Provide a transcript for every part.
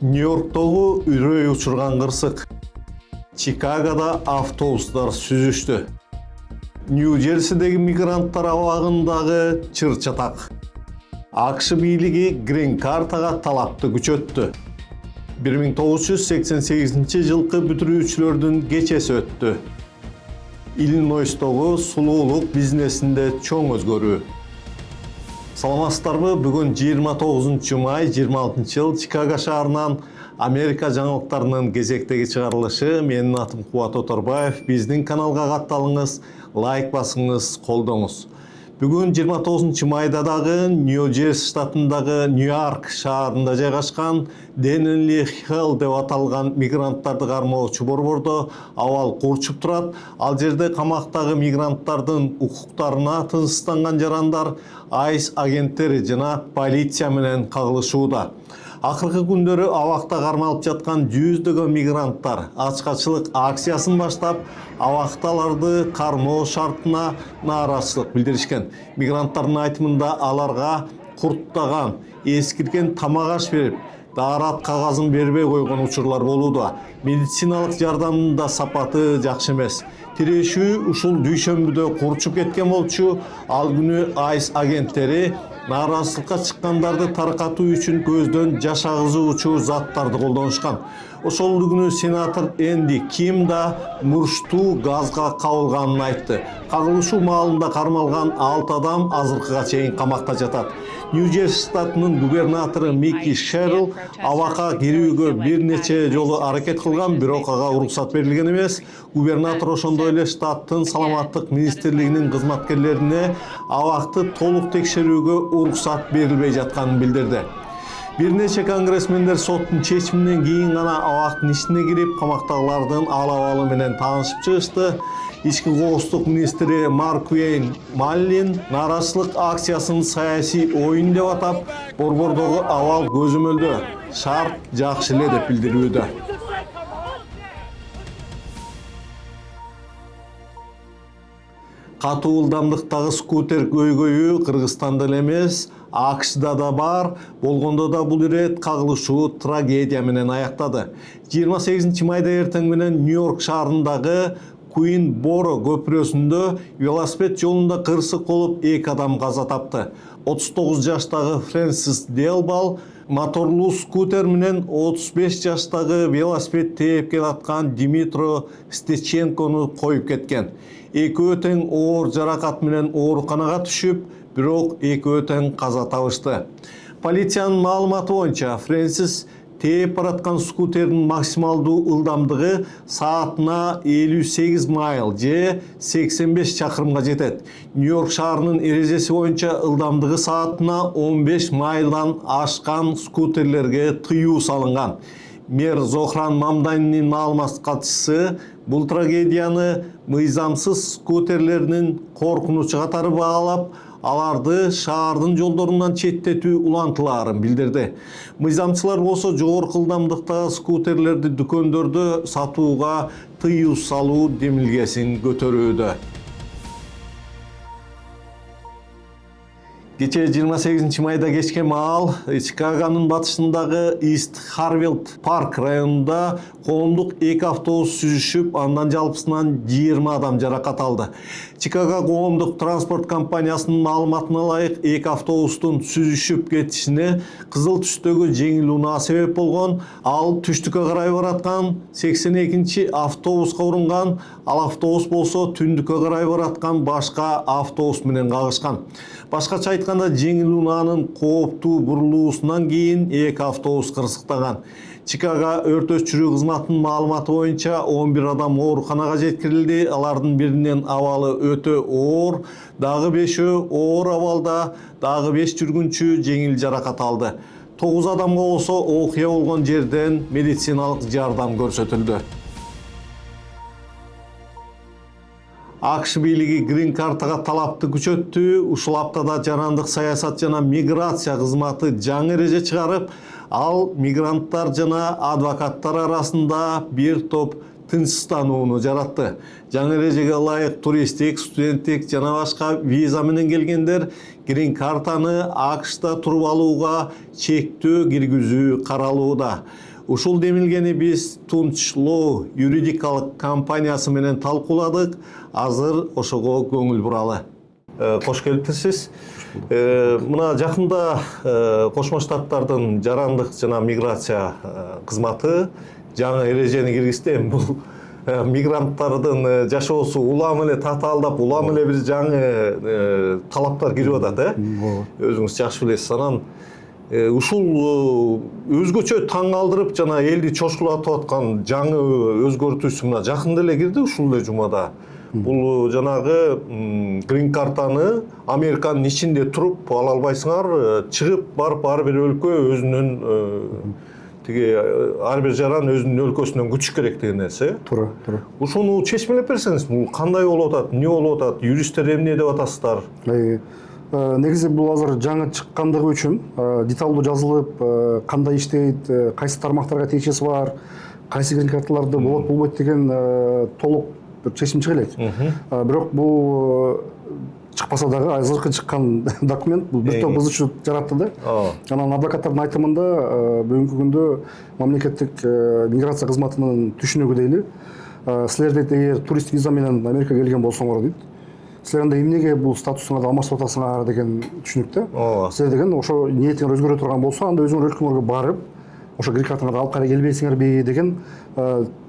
Нью-Йорктогу үрөй учурган кырсык. Чикагода автобустар сүзүштү. Нью-Джерсидеги мигранттар абагындагы чыр-чатак. АКШ бийлиги грин-картага талапты күчөттү. 1988-жылкы бүтүрүүчүлөрдүн кечеси өттү. Иллинойстогу сулуулук бизнесинде чоң өзгөрүү. Саламатсыздарбы? Бүгүн 29 май 26-жыл Чикаго шаарынан Америка жаңылыктарынын кезектеги чыгарылышы. Менин атым Кубат Оторбаев. Биздин каналга катталыңыз, лайк басыңыз, колдоңуз. Бүгүн 29 майда дагы Нью-Джерси штатындагы Нью-Йорк шаарында жайгашкан Денли Хелл деп аталган мигранттарды кармоочу борбордо абал курчуп турат. Ал жерде камактагы мигранттардын укуктарына тынчсызданган жарандар айс агенттери жана полиция менен кагылышууда. Акыркы күндөрү абакта кармалып жаткан жүздөгөн мигранттар ачкачылык акциясын баштап, абакталарды кармоо шартына нааразычылык билдиришкен. Мигранттардын айтымында аларга курттаган, эскирген тамак аш берип, даарат кагазын бербей койгон учурлар болууда. Медициналык жардамдын да сапаты жакшы эмес. Тирешүү ушул дүйшөмбүдө курчуп кеткен болчу. Ал күнү айс агенттери нааразычылыкка чыккандарды таркатуу үчүн көздөн жаш агызуучу заттарды колдонушкан. Ошол күнү сенатор Энди Ким да мурштуу газга кабылганын айтты. Кагылышуу маалында кармалган 6 адам азыркыга чейин камакта жатат. Нью-Джерси штатынын губернатору Микки Шерл абакка кирүүгө бир нече жолу аракет кылган, бирок ага уруксат берилген эмес. Губернатор ошондой эле штаттын саламаттык министрлигинин кызматкерлерине абакты толук текшерүүгө уруксат берилбей жатканын билдирди. Бир нече конгрессмендер соттун чечиминен кийин гана абактын ичине кирип, камактагылардын ал-абалы менен таанышып чыгышты. Ички коопсуздук министри Маркуэйн Маллин нааразычылык акциясын саясий оюн деп атап, борбордогу абал көзөмөлдө, шарт жакшы эле деп билдирүүдө. Катуу ылдамдыктагы скутер көйгөйү Кыргызстанда эле эмес, АКШда да бар. Болгондо да бул ирет кагылышуу трагедия менен аяктады. 28 майда эртең менен Нью-Йорк шаарындагы Куин-Боро көпүрөсүндө велосипед жолунда кырсык болуп 2 адам каза тапты. 39 жаштагы Фрэнсис Делбал моторлуу скутер менен 35 жаштагы велосипед тээп келаткан Димитро Стеченкону коюп кеткен. Экөө тең оор жаракат менен ооруканага түшүп, бирок экөө тең каза табышты. Полициянын маалыматы боюнча Фрэнсис тээп бараткан скутердин максималдуу ылдамдыгы саатына 58 майл же 85 чакырымга жетет. Нью-Йорк шаарынын эрежеси боюнча ылдамдыгы саатына 15 майлдан ашкан скутерлерге тыюу салынган. Мэр Зохран Мамданинин маалымат катчысы бул трагедияны мыйзамсыз скутерлердин коркунучу катары баалап, аларды шаардын жолдорунан четтетүү улантылаарын билдирди. Мыйзамчылар болсо жогорку ылдамдыктагы скутерлерди дүкөндөрдө сатууга тыюу салуу демилгесин көтөрүүдө. Кече 28 майда кечке маал Чикагонун батышындагы Ист Харвилд парк районунда коомдук 2 автобус сүзүшүп, андан жалпысынан 20 адам жаракат алды. Чикаго коомдук транспорт компаниясынын маалыматына ылайык 2 автобустун сүзүшүп кетишине кызыл түстөгү жеңил унаа себеп болгон. Ал түштүккө карай бараткан 82 автобуска урунган. Ал автобус болсо түндүккө карай бараткан башка автобус менен кагышкан. Башкача айтканда, жеңил унаанын кооптуу бурулуусунан кийин 2 автобус кырсыктаган. Чикаго өрт өчүрүү кызматынын маалыматы боюнча 11 адам ооруканага жеткирилди. Алардын биринин абалы өтө оор, дагы 5-өө оор абалда, дагы 5 жүргүнчү жеңил жаракат алды. 9 адамга болсо окуя болгон жерден медициналык жардам көрсөтүлдү. АКШ бийлиги грин-картага талапты күчөттү. Ушул аптада жарандык саясат жана миграция кызматы жаңы эреже чыгарып, ал мигранттар жана адвокаттар арасында бир топ тынчсызданууну жаратты. Жаңы эрежеге ылайык туристтик, студенттик жана башка виза менен келгендер грин-картаны АКШта туруп алууга чектөө киргизүү каралууда. Ушул демилгени биз Tunç Law юридикалык компаниясы менен талкууладык. Азыр ошого көңүл буралы. Кош келипсиз. Мына жакында Кошмо Штаттардын жарандык жана миграция кызматы жаңы эрежени киргизди. Бул мигранттардын жашоосу улам эле татаалдап, улам эле бир жаңы талаптар кирип атат, өзүңүз жакшы билесиз. Анан ушул өзгөчө таң калтырып жана элди чочулатып аткан жаңы өзгөртүүсү мына жакында эле кирди ушул эле жумада. Бул жанагы грин картаны Американын ичинде туруп ала албайсыңар, чыгып барып ар бир өлкө өзүнүн тиги ар бир жаран өзүнүн өлкөсүнөн күтүш керек деген нерсе. Туура. Ушуну чечмелеп берсеңиз, бул кандай болуп атат, эмне болуп атат, юристтер эмне деп атасыздар? Негизи бул азыр жаңы чыккандыгы үчүн деталдуу жазылып, кандай иштейт, кайсы тармактарга тиешеси бар, кайсы грин карталарды болот болбойт деген толук бир чечим чыга элек. Бирок бул чыкпаса дагы азыркы чыккан документ бул бир топ бузуучу жаратты да. Анан адвокаттардын айтымында бүгүнкү күндө мамлекеттик миграция кызматынын түшүнүгү дейли, силерде эгер турист виза менен Америкага келген болсоңор дейт, силер анда эмнеге бул статусуңарды алмашып атасыңар деген түшүнүктө. Силер деген ошо ниетиңер өзгөрө турган болсо, анда өзүңөр өлкөңөргө барып, ошо грин картаңарды алып кайра келбейсиңерби деген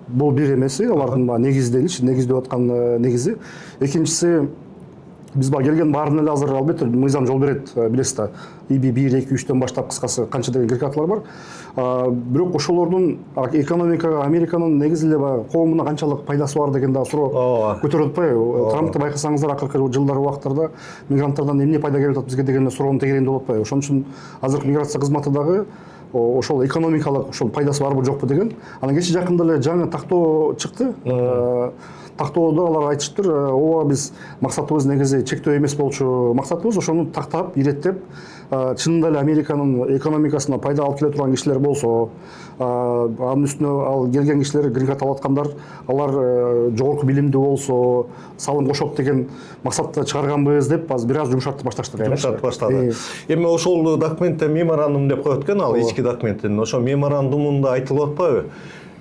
бул бир эмеси, алардын негиздейличи, негиздеп аткан негизи. Экинчиси, биз бага келген баарын эле азыр албетте мыйзам жол берет, билесиз да. IB1, 2, 3төн баштап кыскасы канча деген грин карталар бар. Бирок ошолордун экономикага, Американын негизи эле коомуна канчалык пайдасы бар деген да суроо көтөрүлүп атпайбы? Трампты байкасаңыздар, акыркы жылдар убактарда мигранттардан эмне пайда келип атат бизге деген суроонун тегерегинде болуп атпайбы? Ошон үчүн азыркы миграция кызматы дагы ошол экономикалык ошол пайдасы барбы жокпу деген. Анан кечээ жакында эле жаңы тактоо чыкты. Тактоодо алар айтыштыр, ооба биз максатыбыз негизи чектөө эмес болчу. Максатыбыз ошону тактап, иреттеп, чынында эле Американын экономикасына пайда алып келе турган кишилер болсо, анын үстүнө ал келген кишилер грин карта алып аткандар, алар жогорку билимдүү болсо, салым кошот деген максатта чыгарганбыз деп азыр бир аз жумшартып башташты. Эми ошол документте меморандум деп коет экен, ал ички документтин. Ошо меморандумунда айтылып атпайбы?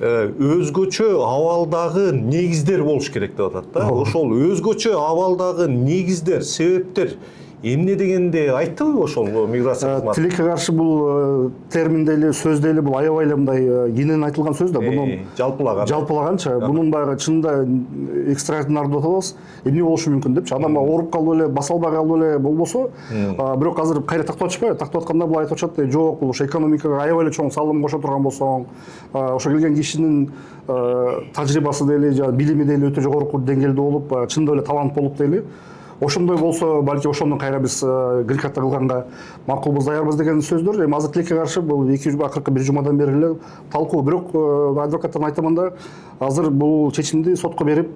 Өзгөчө абалдагы негиздер болуш керек деп атат да. Ошол өзгөчө абалдагы негиздер, себептер эмне дегенде айттыбы ошол миграция кызматы? Тилекке каршы бул термин дейли, сөз дейли, бул аябай эле мындай кенен айтылган сөз да. Буну жалпылаганча, бунун баягы чынында экстраординардуу деп атабыз. Эмне болушу мүмкүн депчи, адам ооруп калып эле, баса албай калып эле болбосо, бирок азыр кайра тактап атышпайбы? Тактап атканда бул айтып атышат, жок, бул ошо экономикага аябай эле чоң салым кошо турган болсоң, ошо келген кишинин тажрыйбасы дейли, билими дейли өтө жогорку деңгээлде болуп, чынында эле талант болуп дейли. Ошондой болсо, балки ошону кайра биз грин карта кылганга макулбуз, даярбыз деген сөздөр. Эми азыр тилекке каршы бул акыркы бир жумадан бери эле талкуу. Бирок адвокаттардын айтымында азыр бул чечимди сотко берип,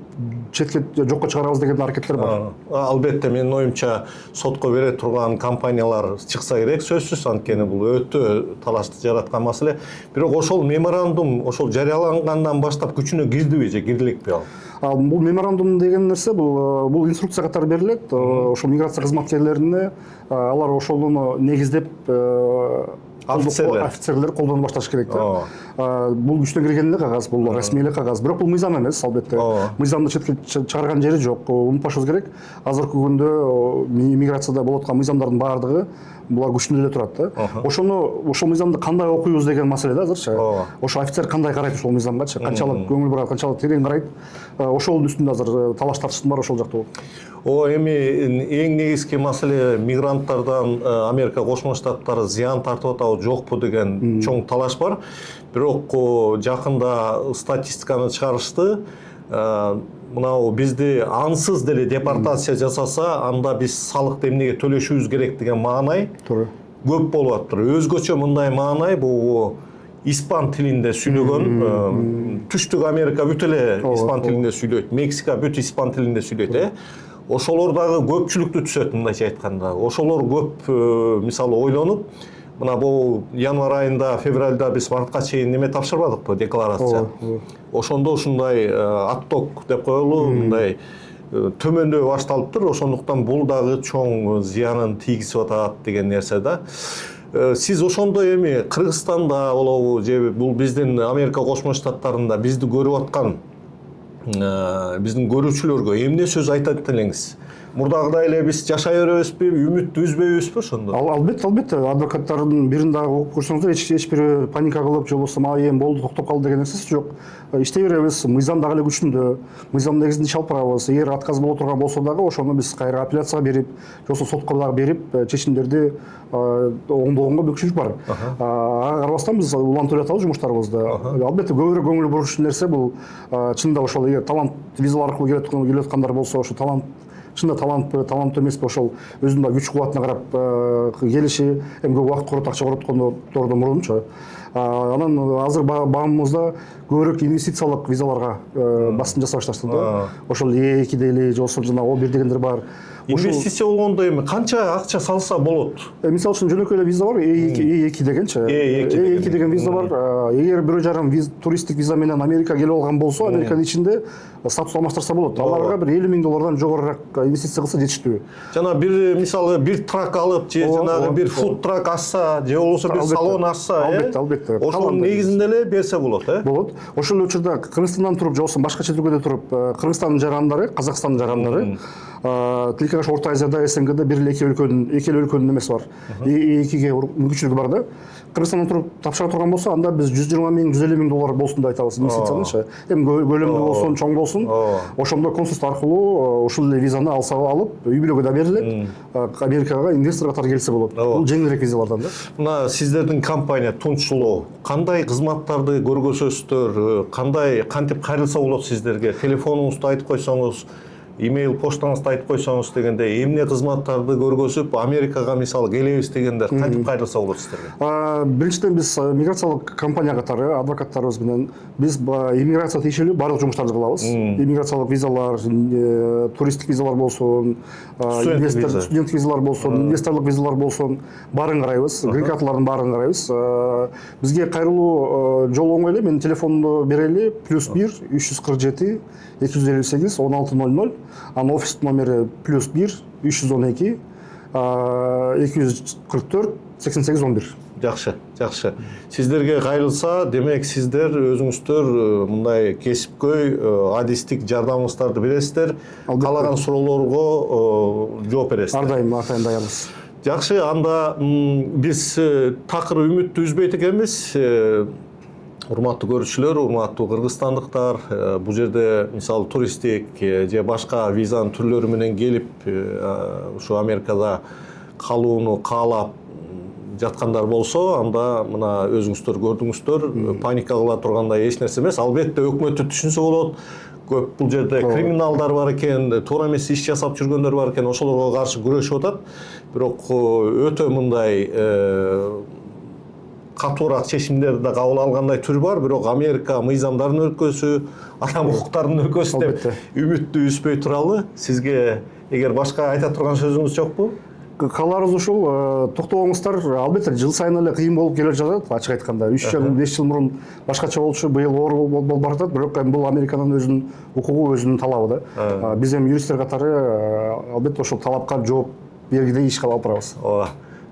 четке жокко чыгарабыз деген аракеттер бар. Албетте, менин оюмча сотко бере турган компаниялар чыкса керек, сөзсүз, анткени бул өтө талашты жараткан маселе. Бирок ошол меморандум ошол жарыялангандан баштап күчүнө кирдиби же кирлекпи ал? Бул меморандум деген нерсе бул инструкция катары берилет. Ошол миграция кызматкерлерине алар ошону негиздеп офицерлер колдоно башташ керек да. Бул күчтөн кирген эле кагаз, бул расмий эле кагаз. Бирок бул мыйзам эмес, албетте. Мыйзамды четке чыгарган жери жок. Унутпашыбыз керек. Азыркы күндө миграцияда болуп аткан мыйзамдардын баардыгы булар күчүндө эле турат да. Ошол мыйзамды кандай окуйбуз деген маселе да азырчы. Ошо офицер кандай карайт ошол мыйзамгачы, канчалык көңүл бурат, канчалык терең карайт. Ошол үстүндө азыр талаш тартыштын бар ошол жакта. Эми эң негизги маселе мигранттардан Америка Кошмо Штаттары зыян тартып атабы жокпу деген чоң талаш бар. Бирок жакында статистиканы чыгарышты. Мынау бизди ансыз деле депортация жасаса, анда биз салыкты эмнеге төлөшүбүз керек деген маанай көп болуп атыптыр. Өзгөчө мындай маанай бул испан тилинде сүйлөгөн, түштүк Америка бүт эле испан тилинде сүйлөйт, Мексика бүт испан тилинде сүйлөйт. Ошолор дагы көпчүлүктү түшөт, мындайча айтканда. Ошолор көп мисалы ойлонуп, мына бул январь айында, февралда биз мартка чейин неме тапшырбадыкпы, декларация. Ошондо ушундай отток деп коелу, мындай төмөндөй башталыптыр. Ошондуктан бул дагы чоң зыянын тийгизип атат деген нерсе да. Сиз ошондой эми Кыргызстанда болобу же бул биздин Америка Кошмо Штаттарында бизди көрүп аткан биздин көрүүчүлөргө эмне сөз айтат элеңиз? Мурдагыдай эле биз жашай беребизби, үмүттү үзбөйбүзбү ошондо? Албетте, адвокаттардын бирин дагы окуп көрсөңүздөр эч бири паника кылып же болбосо эми болду токтоп калды деген нерсеси жок. Иштей беребиз, мыйзам дагы эле күчүндө, мыйзам негизинде иш алып барабыз. Эгер отказ боло турган болсо дагы ошону биз кайра апелляцияга берип, же болбосо сотко дагы берип, чечимдерди оңдогонго мүмкүнчүлүк бар. Ага карабастан биз улантып жатабыз жумуштарыбызды. Албетте көбүрөөк көңүл бурушчу нерсе бул чынында ошол эгер талант визалар аркылуу келип аткандар болсо, ошо талант чынында таланттуу эмеспи, ошол өзүнүн да күч кубатына карап келиши, эми көп убакыт корот, акча короткондордон мурунчу. Анан азыр баамыбызда көбүрөөк инвестициялык визаларга басым жасай башташты да. Ошол E2 дейли, же болбосо жана O1 дегендер бар. Инвестиция болгондо эми канча акча салса болот? Мисалы үчүн жөнөкөй эле виза бар, E2 дегенчи. E2 деген виза бар. Эгер 1,5 туристтик виза менен Америкага келип алган болсо, Американын ичинде статус алмаштырса болот. Аларга бир $50,000 жогорураак инвестиция кылса жетиштүү. Жана бир мисалы бир трак алып, же жанагы бир фуд трак ачса, же болбосо бир салон ачса, албетте. Ошонун негизинде эле берсе болот, Болот. Ошол учурда Кыргызстандан туруп, же болбосо башка чет өлкөдө туруп, Кыргызстандын жарандары, Казакстандын жарандары тилке каршы Орто Азияда, СНГда бир эле эки эле өлкөнүн эмеси бар. E2ге мүмкүнчүлүгү бар да. Кыргызстандан туруп тапшыра турган болсо, анда биз $120,000, $150,000 болсун деп айтабыз инвестициянычы. Эми көлөмдүү болсун, чоң болсун. Ошондо консулство аркылуу ушул эле визаны алып, үй бүлөгө да берилет. Америкага инвестор катары келсе болот. Бул жеңилирээк визалардан да. Мына сиздердин компания Tunch.Law кандай кызматтарды көргөзөсүздөр, кантип кайрылса болот сиздерге? Телефонуңузду айтып койсоңуз, имейл поштаңызды айтып койсоңуз дегенде, эмне кызматтарды көргөзүп Америкага мисалы келебиз дегендер кантип кайрылса болот сиздерге? Биринчиден биз миграциялык компания катары адвокаттарыбыз менен биз иммиграция тиешелүү баардык жумуштарды кылабыз. Иммиграциялык визалар, туристтик визалар болсун, студенттик визалар болсун, инвесторлук визалар болсун, баарын карайбыз. Грин-карталардын баарын карайбыз. Бизге кайрылуу жолу оңой эле. Менин телефонумду берели: +1 347 258 1600. Анын офис номери +1 312 244 88 11. Жакшы. Сиздерге кайрылса, демек сиздер өзүңүздөр мындай кесипкөй адистик жардамыңыздарды бересиздер. Каалаган суроолорго жооп бересиздер. Ар дайым даярбыз. Жакшы, анда биз такыр үмүттү үзбөйт экенбиз. Урматтуу көрүүчүлөр, урматтуу кыргызстандыктар, бул жерде мисалы туристтик же башка визанын түрлөрү менен келип, ушу Америкада калууну каалап жаткандар болсо, анда мына өзүңүздөр көрдүңүздөр, паника кыла тургандай эч нерсе эмес. Албетте өкмөттү түшүнсө болот. Көп бул жерде криминалдар бар экен, туура эмес иш жасап жүргөндөр бар экен, ошолорго каршы күрөшүп атат. Бирок өтө мындай катуураак чечимдерди да кабыл алгандай түр бар. Бирок Америка мыйзамдардын өлкөсү, адам укуктарынын өлкөсү деп үмүттү үзбөй туралы. Сизге эгер башка айта турган сөзүңүз жокпу? Кааларыбыз ушул, токтобоңуздар. Албетте жыл сайын эле кыйын болуп келе жатат, ачык айтканда. 3-5 жыл мурун башкача болчу, быйыл оор болуп баратат. Бирок бул Американын өзүнүн укугу, өзүнүн талабы да. Биз эми юристтер катары албетте ошол талапка жооп бергидей иш кылып барабыз.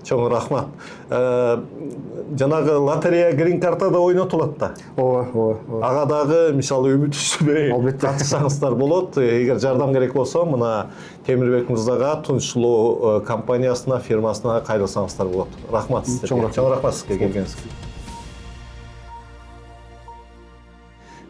Чоң рахмат. Жанагы лотерея грин-карта да ойнотулат да. Ооба. Ага дагы мисалы үмүт үзбөй катышсаңыздар болот. Эгер жардам керек болсо, мына Темирбек мырзага Tunch.Law компаниясына, фирмасына кайрылсаңыздар болот. Рахмат сизге. Чоң рахмат сизге келгениңизге.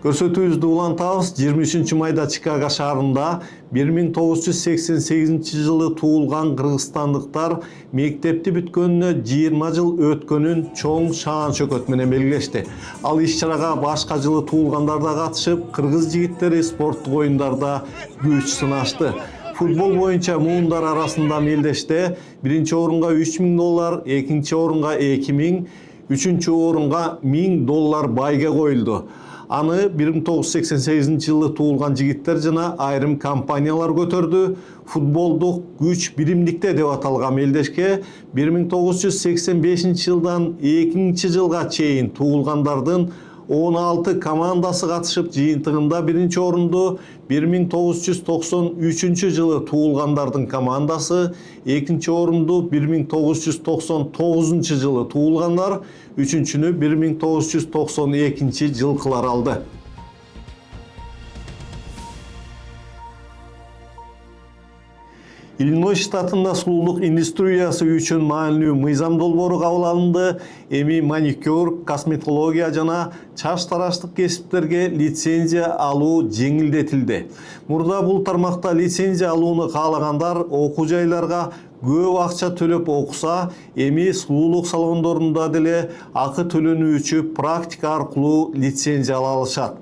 Көрсөтүүбүздү улантабыз. 23 майда Чикаго шаарында 1988 жылы туулган кыргызстандыктар мектепти бүткөнүнө 20 жыл өткөнүн чоң шаан-шөкөт менен белгилешти. Ал иш-чарага башка жылы туулгандар да катышып, кыргыз жигиттери спорттук оюндарда күч сынашты. Футбол боюнча муундар арасында мелдеште биринчи орунга $3,000, экинчи орунга $2,000, үчүнчү орунга $1,000 байге коюлду. Аны 1988 жылы туулган жигиттер жана айрым компаниялар көтөрдү. Футболдук күч биримдикте деп аталган мелдешке 1985 жылдан 2000 жылга чейин туулгандардын 16 командасы катышып, жыйынтыгында биринчи орунду 1993 жылы туулгандардын командасы, экинчи орунду 1999 жылы туулгандар, үчүнчүнү 1992 жылкылар алды. Illinois штатында сулуулук индустриясы үчүн маанилүү мыйзам долбоору кабыл алынды. Эми маникюр, косметология жана чач тараштык кесиптерге лицензия алуу жеңилдетилди. Мурда бул тармакта лицензия алууну каалагандар окуу жайларга көп акча төлөп окуса, эми сулуулук салондорунда деле акы төлөнүүчү практика аркылуу лицензия ала алышат.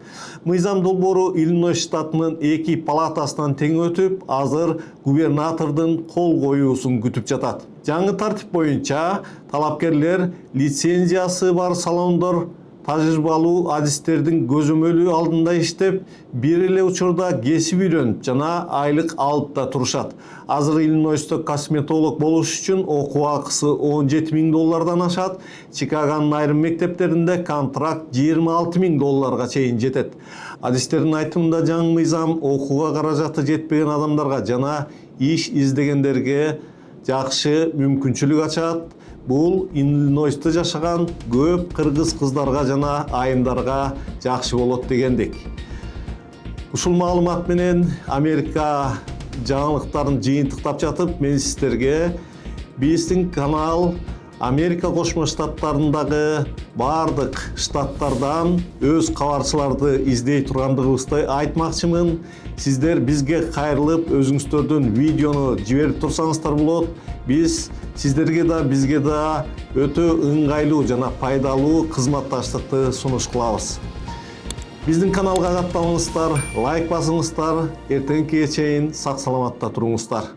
Мыйзам долбоору Illinois штатынын 2 палатасынан тең өтүп, азыр губернатордун кол коюусун күтүп жатат. Жаңы тартип боюнча талапкерлер лицензиясы бар салондор тажрыйбалуу адистердин көзөмөлү алдында иштеп, бир эле учурда кесип үйрөнүп жана айлык алып да турушат. Азыр Иллинойсто косметолог болуш үчүн окуу акысы $17,000 ашат. Чикагонун айрым мектептеринде контракт $26,000 чейин жетет. Адистердин айтымында жаңы мыйзам окууга каражаты жетпеген адамдарга жана иш издегендерге жакшы мүмкүнчүлүк ачат. Бул Иллинойсто жашаган көп кыргыз кыздарга жана айымдарга жакшы болот дегендик. Ушул маалымат менен Америка жаңылыктарын жыйынтыктап жатып, мен сиздерге биздин канал Америка Кошмо Штаттарындагы бардык штаттардан өз кабарчыларды издей тургандыгыбызды айтмакчымын. Сиздер бизге кайрылып, өзүңүздөрдүн видеону жиберип турсаңыздар болот. Биз сиздерге да бизге да өтө ыңгайлуу жана пайдалуу кызматташтыкты сунуш кылабыз. Биздин каналга катталыңыздар, лайк басыңыздар, эртеңки чейин сак саламатта туруңуздар.